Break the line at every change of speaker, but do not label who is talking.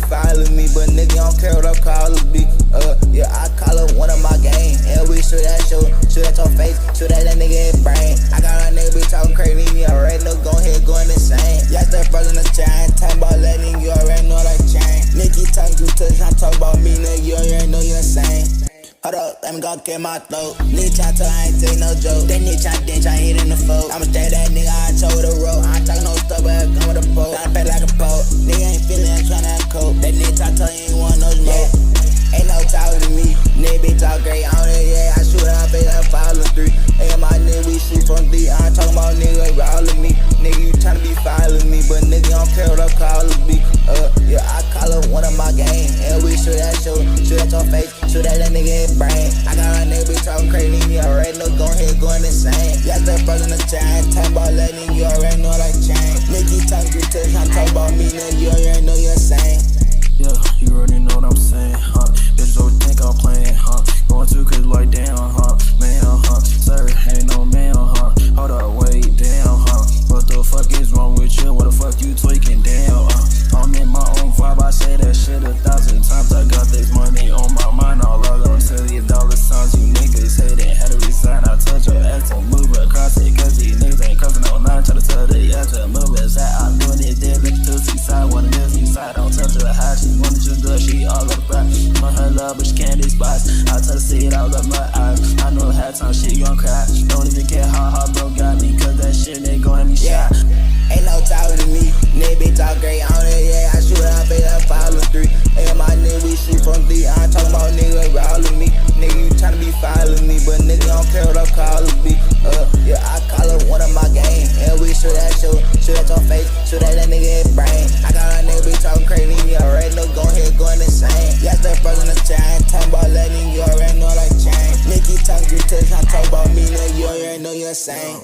following me, but nigga don't care what I call her be. Yeah, I call her one of my gang. And we shoot at your face, shoot at that nigga in brain. I got a nigga be talking crazy, me already know gon' head going insane. Yeah, that frozen the chain, talking about letting you already know that chain. Nicky talking you touch, I'm talking about me, nigga, you already know you're insane. Hold up, let me go get my throat. Nigga try to, I ain't take no joke. That nigga try to I hit in the folk. I'ma stay that nigga, I told the road. I ain't talking no stuff, but I come with a boat. Tryna pay like a boat. Nigga ain't feeling, I'm tryna cope. That nigga try to, he ain't want no smoke. Ain't no talking to me. Nigga be talk great on it, yeah. I shoot up, it up, all the three. Hey, my nigga, we shoot from D. I ain't talking about nigga, all of me. Nigga, you tryna be following me, but nigga don't care what I call her be. Yeah, I call her one of my gang. And we shoot at your face, shoot at that nigga in brain. I got a nigga be talking crazy, me already know gon' head going insane. Yeah, that frozen the chain, talking about letting you already know that chain. Nigga talking you touch, I'm talking about me, nigga, you already know you're insane.
Yeah, you already know what I'm saying, huh? Bitches always think I'm playing, huh? Going too crazy like damn, huh? Man, huh? Sir, ain't no man, huh? Hold up, wait, damn, huh? What the fuck is wrong with you? What the fuck you tweaking, damn, I'm in my own vibe, I say that shit 1,000 times. I got this money on my mind, all of them silly dollar signs. You niggas hating, had to resign. I touch your ass to move across it, cause these niggas ain't cussing on 9. Try to tell the ass to move aside. I'm doing it there, bitch, to the side. Wanna this side, don't touch her high. She wanna just do it, she all over the want her love, but she can't despise. I tell her see it all up my eyes. I know half time she gon' cry. Don't even care how hard bro got me, cause that shit they gon' have me shot.
Ain't no talking to me. Nigga be talk great on it, yeah. I shoot up, it up, all the three. Hey, my nigga, we shoot from D. I ain't talking about nigga, all of me. Nigga, you tryna be following me, but nigga don't care what I call her be. Yeah, I call her one of my gang. And we shoot at your face, shoot at that nigga in brain. I got a nigga be talking crazy, me already know gon' head going insane. Yeah, that frozen the chain, talking about letting you already know that chain. Nicky talking you touch, I'm talking about me, nigga, you already know you're insane.